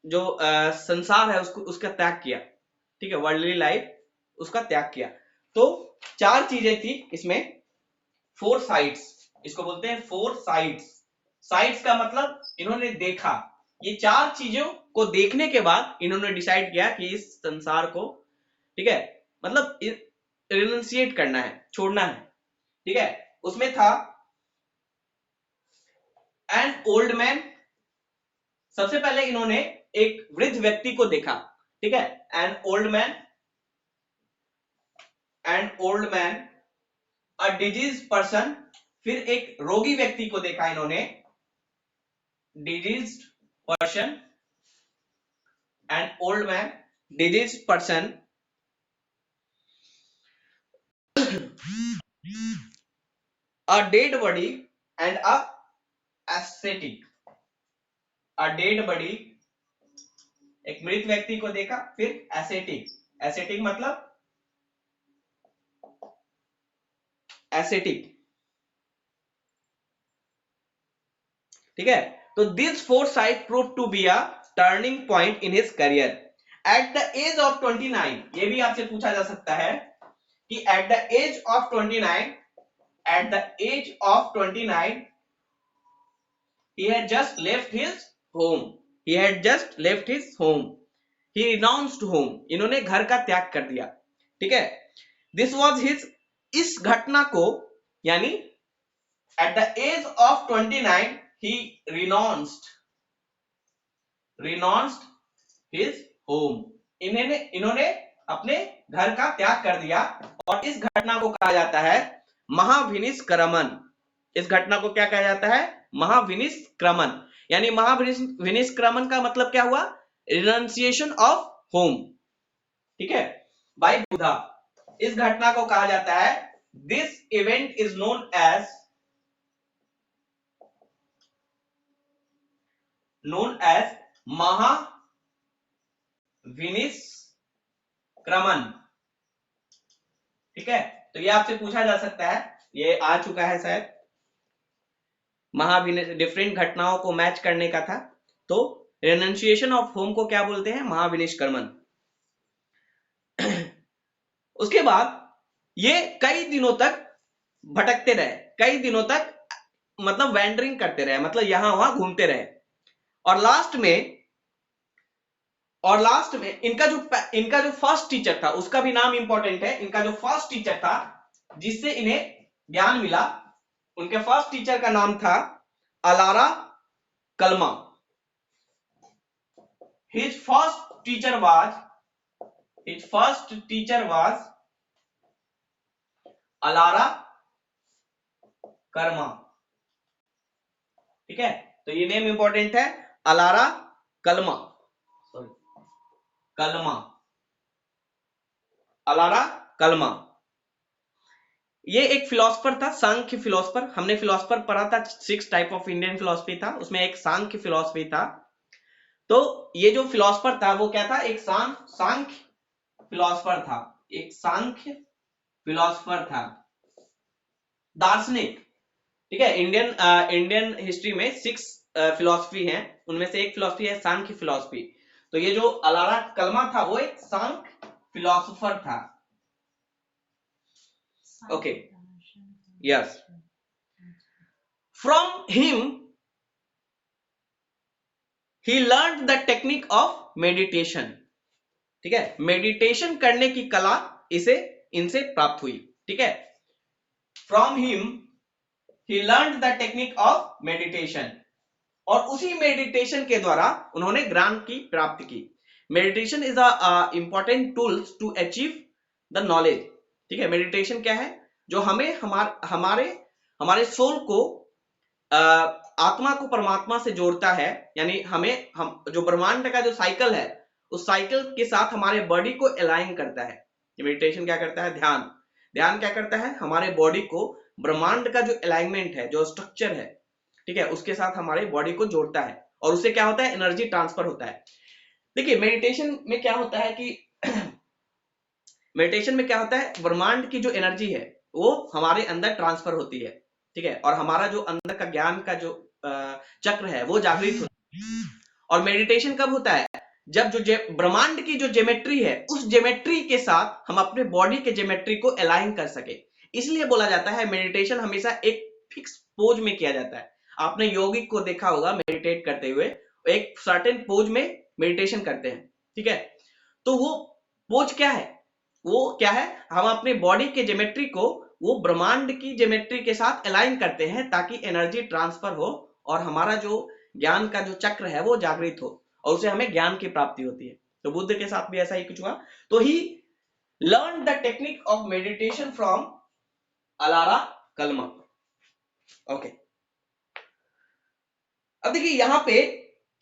जो संसार है उसका त्याग किया। ठीक है, वर्ल्डली लाइफ उसका त्याग किया। तो 4 चीजें थी इसमें। 4 साइड्स, इसको बोलते हैं 4 साइड्स। साइड्स का मतलब इन्होंने देखा। ये 4 चीजों को देखने के बाद इन्होंने डिसाइड किया कि इस संसार को, ठीक है, मतलब रिनंसिएट करना है, छोड़ना है। ठीक है, उसमें था एन ओल्ड मैन। सबसे पहले इन्होंने एक वृद्ध व्यक्ति को देखा। ठीक है, an old man, a disease person. फिर एक रोगी व्यक्ति को देखा इन्होंने, diseased person, an old man, diseased person. A dead body and a aesthetic. A dead body, एक मृत व्यक्ति को देखा। फिर एस्थेटिक मतलब एस्थेटिक। ठीक है, तो this 4 side prove to be a turning point in his career at the age of 29। ये भी आपसे पूछा जा सकता है कि at the age of 29 he had just left his home. He renounced home. इन्होंने घर का त्याग कर दिया। ठीक है, दिस वॉज हिज। इस घटना को यानी at the age of 29 he renounced his home. इन्होंने अपने घर का त्याग कर दिया, और इस घटना को कहा जाता है महाविनिष्क्रमण। इस घटना को क्या कहा जाता है? महाविनिष्क्रमण। यानी महाविनिष्क्रमण का मतलब क्या हुआ? Renunciation of home. ठीक है, बाय बुद्धा। इस घटना को कहा जाता है, this event is known as Mahabhinishkramana. ठीक है, तो ये आपसे पूछा जा सकता है, ये आ चुका है शायद। डिफरेंट घटनाओं को मैच करने का था, तो रेनंसिएशन ऑफ होम को क्या बोलते हैं? महाविनिष्क्रमण। उसके बाद ये कई दिनों तक भटकते रहे, कई दिनों तक मतलब वैंडरिंग करते रहे, मतलब यहां वहां घूमते रहे, और लास्ट में इनका जो फर्स्ट टीचर था, उसका भी नाम इंपॉर्टेंट है। इनका जो फर्स्ट टीचर था जिससे इन्हें ज्ञान मिला, उनके फर्स्ट टीचर का नाम था अलारा कलमा। His first teacher was ALARA Karma. ठीक है, तो ये नेम इंपॉर्टेंट है, अलारा कलमा, अलारा कलमा। ये एक फिलोसफर था, सांख्य फिलोसफर। हमने फिलोसफर पढ़ा था, 6 टाइप ऑफ इंडियन फिलोसफी था, उसमें एक सांख्य फिलोसफी था। तो ये जो फिलोसफर था वो क्या था? एक सांख्य फिलोसफर था, एक सांख्य फिलोसफर था, दार्शनिक। ठीक है, इंडियन हिस्ट्री में 6 फिलोसफी हैं, उनमें से एक फिलोसफी है सांख्य फिलोसफी। तो ये जो अलारा कलमा था वो एक सांख्य फिलोसफर था। Okay, yes. From him he learned the technique of meditation। ठीक है, मेडिटेशन करने की कला इनसे प्राप्त हुई। ठीक है, from him he learned the technique of meditation, और उसी मेडिटेशन के द्वारा उन्होंने ज्ञान की प्राप्ति की। Meditation is a important tools to achieve the knowledge. ठीक है, मेडिटेशन क्या है? जो हमें हमारे सोल को आत्मा को परमात्मा से जोड़ता है। यानी हम जो ब्रह्मांड का जो साइकिल है, उस साइकिल के साथ हमारे बॉडी को अलाइन करता है। मेडिटेशन क्या करता है? ध्यान क्या करता है? हमारे बॉडी को ब्रह्मांड का जो अलाइनमेंट है, जो स्ट्रक्चर है, ठीक है, उसके साथ हमारे बॉडी को जोड़ता है, और उससे क्या होता है? एनर्जी ट्रांसफर होता है। देखिए, मेडिटेशन में क्या होता है कि मेडिटेशन में क्या होता है? ब्रह्मांड की जो एनर्जी है वो हमारे अंदर ट्रांसफर होती है। ठीक है, और हमारा जो अंदर का ज्ञान का जो चक्र है वो जागृत होता है। और मेडिटेशन कब होता है? जब जो ब्रह्मांड की जो ज्योमेट्री है, उस ज्योमेट्री के साथ हम अपने बॉडी के ज्योमेट्री को अलाइन कर सके। इसलिए बोला जाता है मेडिटेशन हमेशा एक फिक्स पोज में किया जाता है। आपने यौगिक को देखा होगा मेडिटेट करते हुए, एक सर्टेन पोज में मेडिटेशन करते हैं। ठीक है, तो वो पोज क्या है? हम अपने बॉडी के ज्योमेट्री को वो ब्रह्मांड की ज्योमेट्री के साथ अलाइन करते हैं, ताकि एनर्जी ट्रांसफर हो और हमारा जो ज्ञान का जो चक्र है वो जागृत हो, और उसे हमें ज्ञान की प्राप्ति होती है। तो बुद्ध के साथ भी ऐसा ही कुछ हुआ। तो he learn the technique of meditation from Alara Kalama. Okay, अब देखिए यहां पे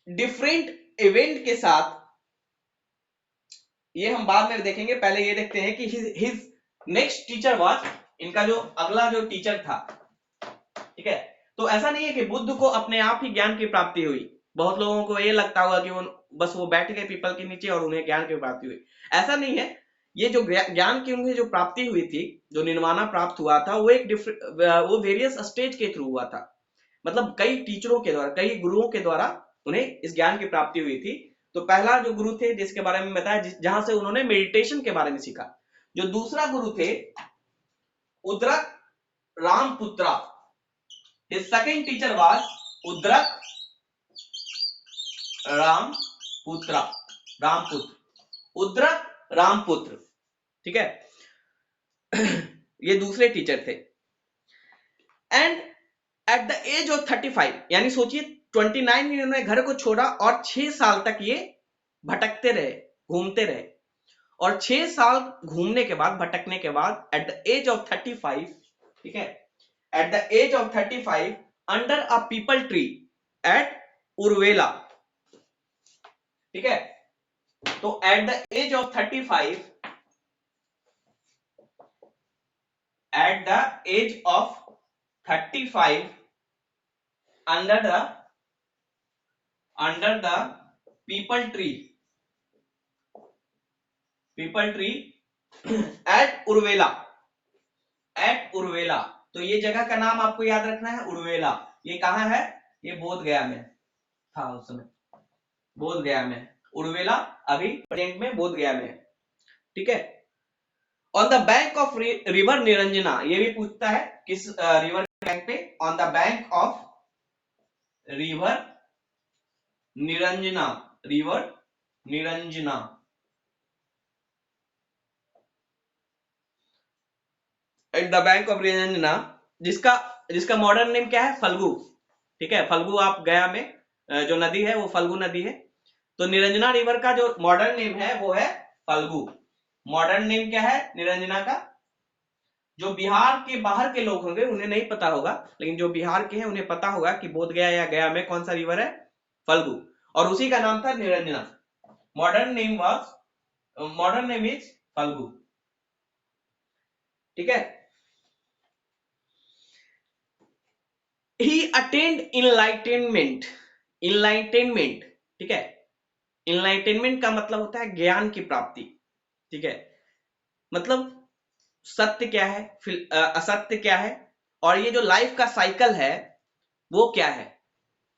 डिफरेंट इवेंट के साथ, ये हम बाद में देखेंगे, पहले ये देखते हैं कि हिज नेक्स्ट टीचर वाज, इनका जो अगला जो टीचर था। ठीक है, तो ऐसा नहीं है कि बुद्ध को अपने आप ही ज्ञान की प्राप्ति हुई। बहुत लोगों को ये लगता होगा कि वो बैठ गए पीपल के नीचे और उन्हें ज्ञान की प्राप्ति हुई। ऐसा नहीं है। ये जो ज्ञान की उन्हें जो प्राप्ति हुई थी, जो निर्वाणा प्राप्त हुआ था, वो वेरियस स्टेज के थ्रू हुआ था। मतलब कई टीचरों के द्वारा, कई गुरुओं के द्वारा उन्हें इस ज्ञान की प्राप्ति हुई थी। तो पहला जो गुरु थे जिसके बारे में बताया, जहां से उन्होंने मेडिटेशन के बारे में सीखा। जो दूसरा गुरु थे उद्रक रामपुत्रा। His second teacher was उद्रक रामपुत्र। उद्रक रामपुत्र। ठीक है, ये दूसरे टीचर थे। And at the age of 35, यानी सोचिए 29 इन्होंने घर को छोड़ा और 6 साल तक ये भटकते रहे, घूमते रहे, और 6 साल घूमने के बाद, भटकने के बाद, एट द एज ऑफ 35, ठीक है, at the age of 35 under a peepal tree at Uruvela, ठीक है, तो at the age of 35, at the age of 35 under the people tree at Uruvela, तो ये जगह का नाम आपको याद रखना है, उर्वेला। ये कहां है? ये बोध गया में था उस समय, बोध गया में। उर्वेला अभी प्रेजेंट में बोध गया में, ठीक है। On the bank of river Niranjana, ये भी पूछता है किस रिवर के बैंक पे? On the bank of river Niranjana, river Niranjana, at the bank of Niranjana, जिसका मॉडर्न नेम क्या है? फल्गु, ठीक है। फल्गु, आप गया में जो नदी है वो फल्गु नदी है, तो निरंजना रिवर का जो मॉडर्न नेम है वो है फल्गु। मॉडर्न नेम क्या है निरंजना का? जो बिहार के बाहर के लोग होंगे उन्हें नहीं पता होगा, लेकिन जो बिहार के हैं उन्हें पता होगा कि बोध गया या गया में कौन सा रिवर है? फल्गु, और उसी का नाम था Niranjana. Modern name is Phalgu, ठीक है। ही अटेंड इनलाइटेनमेंट, ठीक है। इनलाइटेनमेंट का मतलब होता है ज्ञान की प्राप्ति, ठीक है। मतलब सत्य क्या है, फिर असत्य क्या है, और ये जो लाइफ का साइकिल है वो क्या है,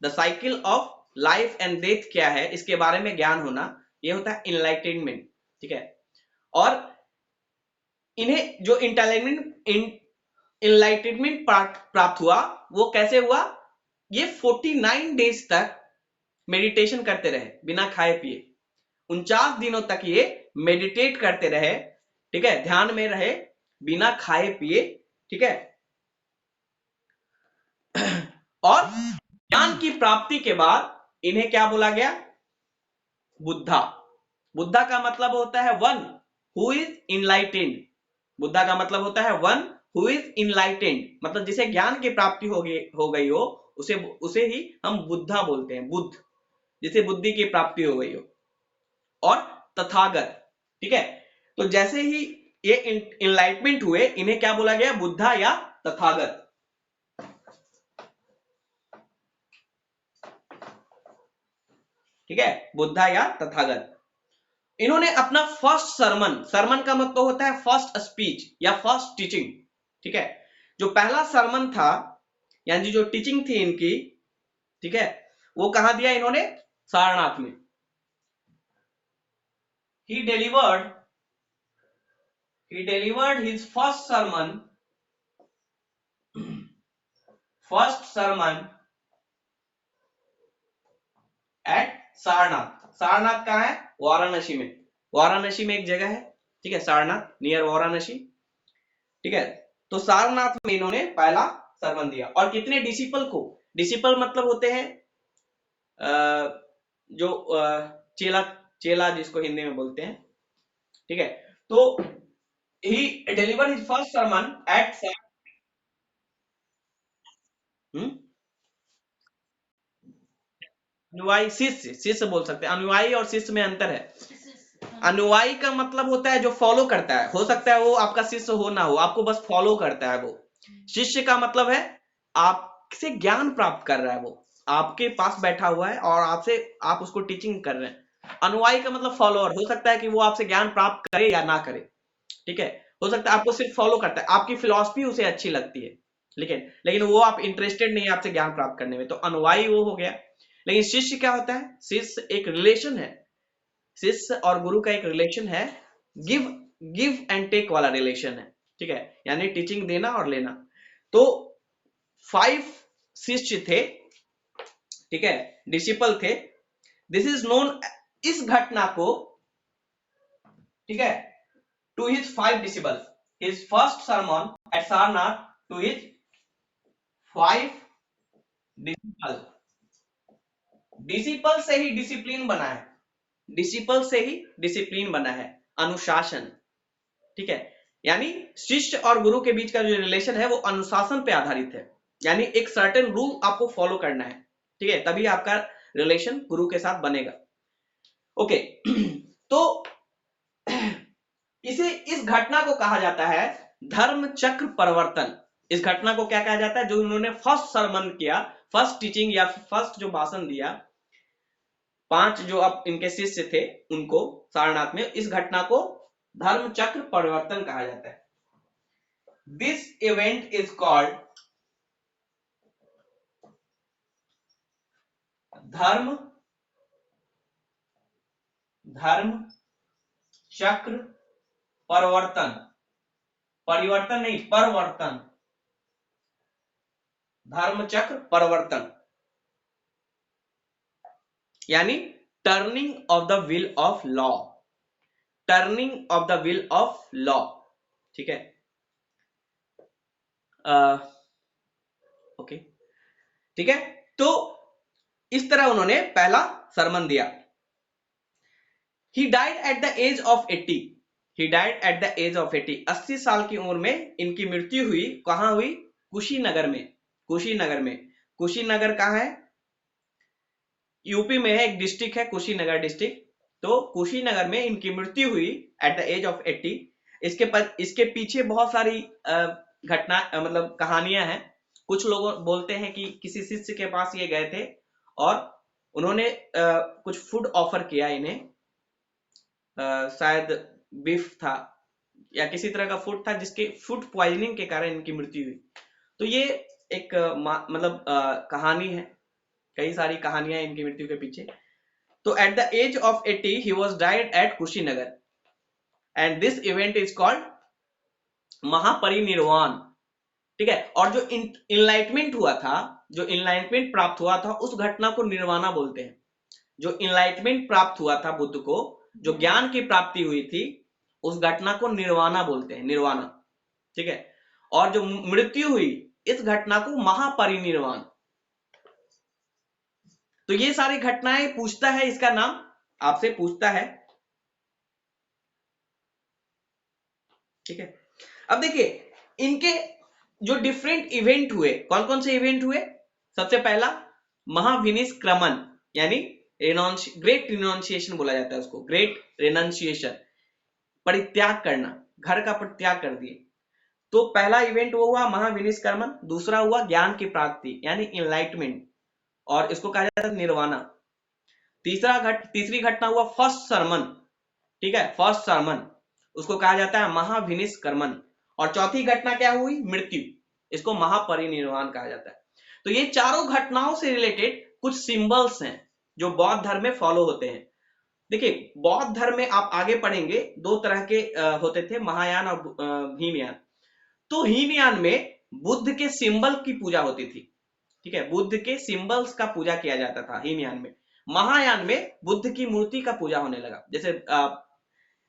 the cycle of life and death क्या है, इसके बारे में ज्ञान होना, ये होता है इनलाइटेनमेंट, ठीक है। और इन्हें जो इनलाइटेनमेंट प्राप्त हुआ वो कैसे हुआ? ये 49 डेज तक मेडिटेशन करते रहे बिना खाए पिए, 49 दिनों तक ये मेडिटेट करते रहे, ठीक है, ध्यान में रहे बिना खाए पिए, ठीक है। और ज्ञान की प्राप्ति के बाद इन्हें क्या बोला गया? बुद्धा। बुद्धा का मतलब होता है one who is enlightened, Buddha का मतलब होता है वन हु इज इनलाइटेंड, मतलब जिसे ज्ञान की प्राप्ति हो गई हो उसे ही हम बुद्धा बोलते हैं, बुद्ध, जिसे बुद्धि की प्राप्ति हो गई हो। और तथागत, ठीक है। तो जैसे ही ये इनलाइटमेंट हुए इन्हें क्या बोला गया? बुद्धा या तथागत, ठीक है, बुद्धा या तथागत। इन्होंने अपना फर्स्ट सरमन का मतलब होता है फर्स्ट स्पीच या फर्स्ट टीचिंग, ठीक है। जो पहला सरमन था यानी जो टीचिंग थी इनकी, ठीक है, वो कहां दिया इन्होंने? सारनाथ में। he delivered his first sermon at Sarnath. Sarnath कहां है? वाराणसी में। वाराणसी में एक जगह है, ठीक है, सारनाथ नियर वाराणसी, ठीक है। तो सारनाथ में इन्होंने पहला सरमन दिया। और कितने डिसिपल को? डिसिपल मतलब होते हैं जो चेला, चेला जिसको हिंदी में बोलते हैं, ठीक है। तो he delivered his first sermon at अनुयायी, शिष्य बोल सकते हैं। अनुयायी और शिष्य में अंतर है। अनुयायी का मतलब होता है जो फॉलो करता है, हो सकता है वो आपका शिष्य हो ना हो, आपको बस फॉलो करता है वो। शिष्य का मतलब है आपसे ज्ञान प्राप्त कर रहा है, वो आपके पास बैठा हुआ है और आप उसको टीचिंग कर रहे हैं। अनुयायी का मतलब फॉलोअर, हो सकता है कि वो आपसे ज्ञान प्राप्त करे या ना करे, ठीक है। हो सकता है आपको सिर्फ फॉलो करता है, आपकी फिलॉसफी उसे अच्छी लगती है, लेकिन वो आप इंटरेस्टेड नहीं है आपसे ज्ञान प्राप्त करने में, तो अनुयायी वो हो गया। लेकिन शिष्य क्या होता है? शिष्य एक रिलेशन है, शिष्य और गुरु का एक रिलेशन है, गिव एंड टेक वाला रिलेशन है, ठीक है, यानी टीचिंग देना और लेना। तो 5 शिष्य थे, ठीक है, डिसिपल थे। दिस इज नोन, इस घटना को, ठीक है, to his 5 disciples, his first sermon at Sarnath to his 5 disciple. Disciple से ही डिसिप्लिन बना है, डिसिपल से ही डिसिप्लिन बना है, अनुशासन। ठीक है, यानी शिष्य और गुरु के बीच का जो रिलेशन है वो अनुशासन पे आधारित है, यानी एक सर्टेन रूल आपको फॉलो करना है। ठीक है, तभी आपका रिलेशन गुरु के साथ बनेगा। ओके तो इस घटना को कहा जाता है धर्म चक्र परिवर्तन। इस घटना को क्या कहा जाता है? जो इन्होंने फर्स्ट सरमन किया, फर्स्ट टीचिंग या फर्स्ट जो भाषण दिया, 5 जो अब इनके शिष्य थे उनको सारनाथ में, इस घटना को धर्म चक्र परिवर्तन कहा जाता है। दिस इवेंट इज कॉल्ड धर्म चक्र परिवर्तन। परिवर्तन नहीं, परिवर्तन। धर्म चक्र परिवर्तन यानी turning of the wheel of law, turning of the wheel of law. ठीक है, ओके ठीक है, तो इस तरह उन्होंने पहला सरमन दिया। He died at the age of 80. He died at the age of 80. 80 साल की उम्र में इनकी मृत्यु हुई। कहां हुई? कुशीनगर में। कुशीनगर में, कुशीनगर कहां है? यूपी में है, एक डिस्ट्रिक्ट है कुशीनगर डिस्ट्रिक्ट। तो कुशीनगर में इनकी मृत्यु हुई एट द एज ऑफ 80। इसके पीछे बहुत सारी घटना मतलब कहानियां हैं। कुछ लोग बोलते हैं कि किसी शिष्य के पास ये गए थे और उन्होंने कुछ फूड ऑफर किया इन्हें, शायद बीफ था या किसी तरह का फूड था, जिसके फूड पॉइजनिंग के कारण इनकी मृत्यु हुई। तो ये एक मतलब कहानी है, कई सारी कहानियां इनकी मृत्यु के पीछे। तो at the age of 80 he was died at Kushinagar and this event is called Mahaparinirvana. ठीक है, और जो इनलाइटमेंट हुआ था, जो इनलाइटमेंट प्राप्त हुआ था, उस घटना को निर्वाणा बोलते हैं। जो इनलाइटमेंट प्राप्त हुआ था बुद्ध को, जो ज्ञान की प्राप्ति हुई थी, उस घटना को निर्वाणा बोलते हैं, निर्वाणा। ठीक है, और जो मृत्यु हुई, इस घटना को महापरिनिर्वाण। तो ये सारी घटनाएं पूछता है, इसका नाम आपसे पूछता है। ठीक है, अब देखिए इनके जो डिफरेंट इवेंट हुए, कौन कौन से इवेंट हुए? सबसे पहला महाविनिष्क्रमण, यानी ग्रेट रिनाउंसिएशन बोला जाता है उसको, ग्रेट रिनाउंसिएशन, परित्याग करना, घर का परित्याग कर दिए। तो पहला इवेंट वो हुआ महाविनिष्क्रमण। दूसरा हुआ ज्ञान की प्राप्ति यानी इनलाइटमेंट, और इसको कहा जाता है निर्वाणा। तीसरी घटना हुआ फर्स्ट सरमन। ठीक है, फर्स्ट सरमन, उसको कहा जाता है महाविनिष्क्रमण। और चौथी घटना क्या हुई? मृत्यु, इसको महापरिनिर्वाण कहा जाता है। तो ये चारों घटनाओं से रिलेटेड कुछ सिंबल्स हैं जो बौद्ध धर्म में फॉलो होते हैं। देखिए बौद्ध धर्म में आप आगे पढ़ेंगे, 2 तरह के होते थे, महायान और हीनयान। तो हीनयान में बुद्ध के सिंबल की पूजा होती थी। ठीक है, बुद्ध के सिंबल्स का पूजा किया जाता था हीनयान में। महायान में बुद्ध की मूर्ति का पूजा होने लगा। जैसे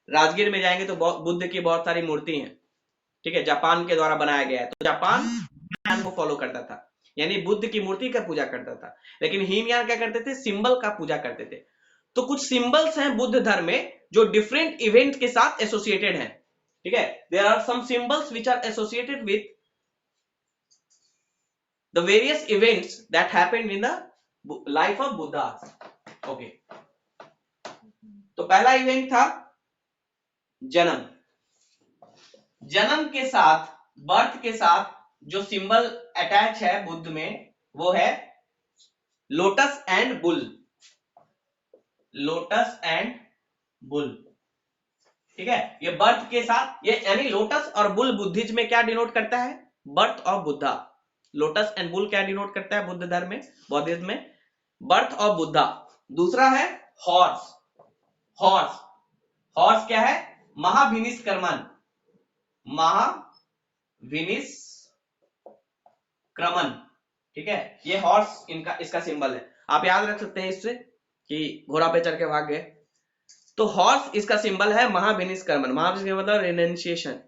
राजगीर में जाएंगे तो बुद्ध की बहुत सारी मूर्ति हैं। ठीक है, जापान के द्वारा बनाया गया है, तो जापान हीनयान को फॉलो करता था, यानी बुद्ध की मूर्ति का पूजा करता था। लेकिन हीनयान क्या करते थे? सिंबल का पूजा करते थे। तो कुछ सिंबल्स हैं बुद्ध धर्म में जो डिफरेंट इवेंट के साथ एसोसिएटेड हैं। ठीक है, there are some symbols which are associated with the various events that happened in the life of Buddha. Okay, तो पहला इवेंट था जन्म। जन्म के साथ, बर्थ के साथ जो सिंबल अटैच है बुद्ध में, वो है lotus and bull. Lotus and bull, ठीक है, ये बर्थ के साथ, ये यानी लोटस और बुल बुद्धिज्म में क्या डिनोट करता है? Birth of Buddha. Lotus and bull क्या डिनोट करता है बुद्ध धर्म में, बौद्धिज्म में? Birth of Buddha. दूसरा है हॉर्स। हॉर्स, हॉर्स क्या है? महाविनिष्क्रमण। महाविनिष्क्रमण, ठीक है, ये हॉर्स इसका सिंबल है। आप याद रख सकते हैं इससे कि घोड़ा पे चढ़ के भाग गए। तो हॉर्स इसका सिंबल है महाविनिष्क्रमण। महाविनिष्क्रमण मतलब रिनंसिएशन,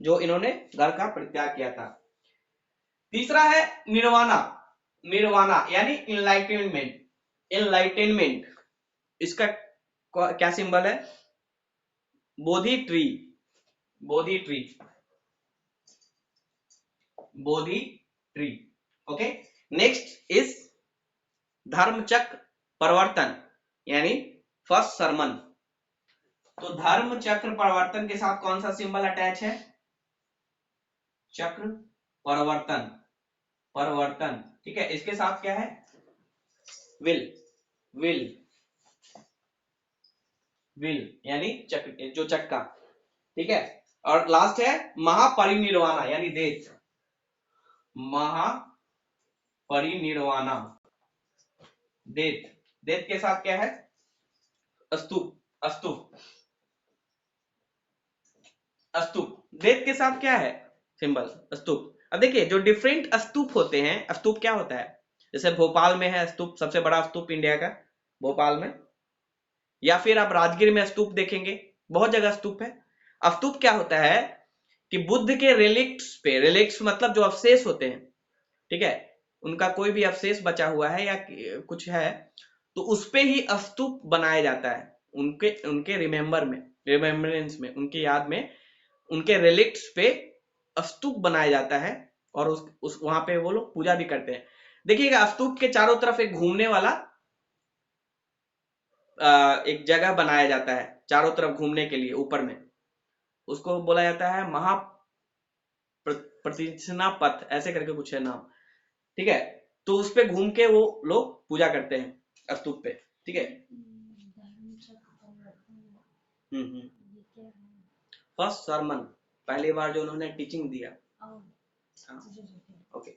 जो इन्होंने घर का परित्याग किया था। तीसरा है निर्वाणा, निर्वाणा यानी इनलाइटनमेंट, इनलाइटनमेंट। इसका क्या सिंबल है? Bodhi tree, Bodhi tree, Bodhi tree. Okay, next is Dharmachakra Pravartana यानी फर्स्ट सरमन। तो धर्म चक्र प्रवर्तन के साथ कौन सा सिंबल अटैच है? चक्र प्रवर्तन, परिवर्तन, ठीक है। इसके साथ क्या है? विल, विल, विल यानी चक्र, जो चक्का, ठीक है। और लास्ट है महापरिनिर्वाणा यानी डेथ, महापरिनिर्वाणा, डेथ। डेथ के साथ क्या है? स्तूप, स्तूप, स्तूप। डेथ के साथ क्या है सिंबल? स्तूप। अब देखिए जो डिफरेंट स्तूप होते हैं, स्तूप क्या होता है? जैसे भोपाल में है स्तूप, सबसे बड़ा स्तूप इंडिया का भोपाल में, या फिर आप राजगीर में स्तूप देखेंगे, बहुत जगह स्तूप है। स्तूप क्या होता है कि बुद्ध के रिलिक्ट्स पे, रिलिक्ट्स मतलब जो अवशेष होते हैं, ठीक है, उनका कोई भी अवशेष बचा हुआ है या कुछ है तो उस पे ही स्तूप बनाया जाता है, उनके उनके रिमेम्बर में, रिमेम्बरेंस में, उनकी याद में उनके रिलिक्ट्स पे स्तूप बनाया जाता है और उस वहां पे वो लोग पूजा भी करते हैं। देखिएगा स्तूप के चारों तरफ एक घूमने वाला एक जगह बनाया जाता है चारों तरफ घूमने के लिए ऊपर में, उसको बोला जाता है महा प्रतिष्ठा पथ, ऐसे करके कुछ है नाम, ठीक है। तो उस पे घूम के वो लोग पूजा करते हैं स्तूप पे, ठीक है। फर्स्ट सरमन, पहली बार जो उन्होंने टीचिंग दिया। Okay,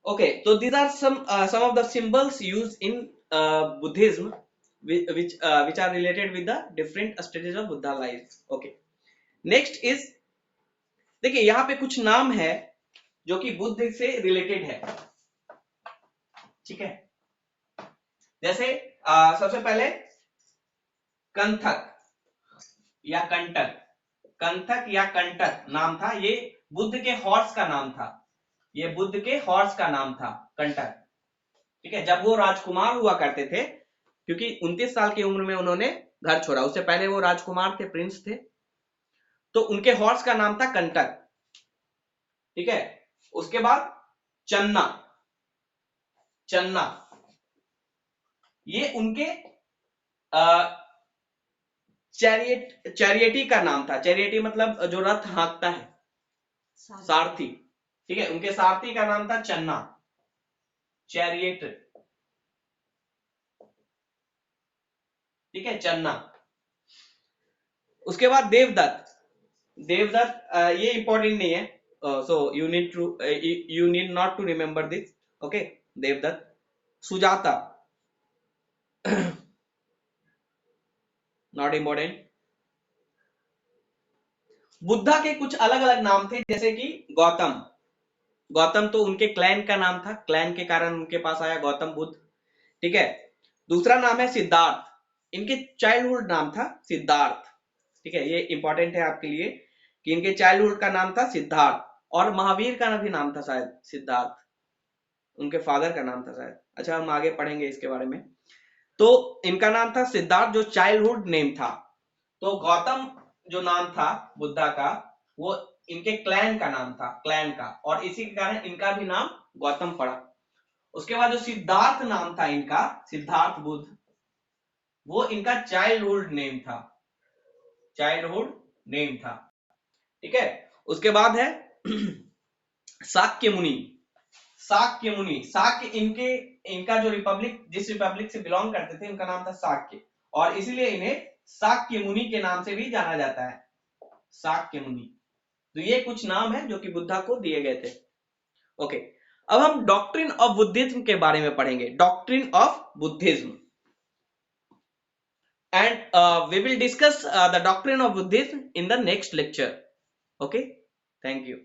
okay, so these are some of the symbols used in Buddhism which are related with the different stages of Buddha life. Okay, next is, देखिए यहाँ पे कुछ नाम है जो कि बुद्ध से रिलेटेड है, ठीक है। जैसे सबसे पहले कंथक या कंटक, कंथक या कंटक नाम था, ये बुद्ध के हॉर्स का नाम था, ये बुद्ध के हॉर्स का नाम था कंटक, ठीक है। जब वो राजकुमार हुआ करते थे, क्योंकि 29 साल की उम्र में उन्होंने घर छोड़ा, उससे पहले वो राजकुमार थे, प्रिंस थे, तो उनके हॉर्स का नाम था कंटक, ठीक है। उसके बाद चन्ना, चन्ना ये उनके चैरियटी का नाम था। चैरियटी मतलब जो रथ हाँकता है, सारथी, ठीक है, उनके सारथी का नाम था चन्ना, चैरियट, ठीक है, चन्ना। उसके बाद देवदत्त, देवदत्त ये इंपॉर्टेंट नहीं है, so you need not to remember this, okay. Devadatta, Sujata not important. Buddha के कुछ अलग अलग नाम थे, जैसे कि गौतम, गौतम तो उनके क्लैन का नाम था, क्लैन के कारण उनके पास आया गौतम बुद्ध, ठीक है। दूसरा नाम है सिद्धार्थ, इनके चाइल्डहुड नाम था सिद्धार्थ, ठीक है, ये इंपॉर्टेंट है आपके लिए कि इनके चाइल्डहुड का नाम था सिद्धार्थ, और महावीर का भी नाम था शायद सिद्धार्थ, उनके फादर का नाम था शायद, अच्छा हम आगे पढ़ेंगे इसके बारे में। तो इनका नाम था सिद्धार्थ, जो चाइल्डहुड नेम था। तो गौतम जो नाम था बुद्धा का, वो इनके क्लैन का नाम था, क्लैन का, और इसी के कारण इनका भी नाम गौतम पड़ा। उसके बाद जो सिद्धार्थ नाम था इनका, सिद्धार्थ बुद्ध, वो इनका चाइल्डहुड नेम था, चाइल्डहुड नेम था, ठीक है। उसके बाद है शाक्य मुनि, शाक्य मुनि, शाक्य इनका जो रिपब्लिक, जिस रिपब्लिक से बिलोंग करते थे, उनका नाम था शाक्य, और इसीलिए इन्हें शाक्य मुनि के नाम से भी जाना जाता है, शाक्य मुनि। तो ये कुछ नाम है जो कि बुद्धा को दिए गए थे, ओके। अब हम डॉक्ट्रिन ऑफ बुद्धिज्म के बारे में पढ़ेंगे, doctrine of Buddhism, and we will discuss the doctrine of Buddhism in the next lecture. Okay, thank you.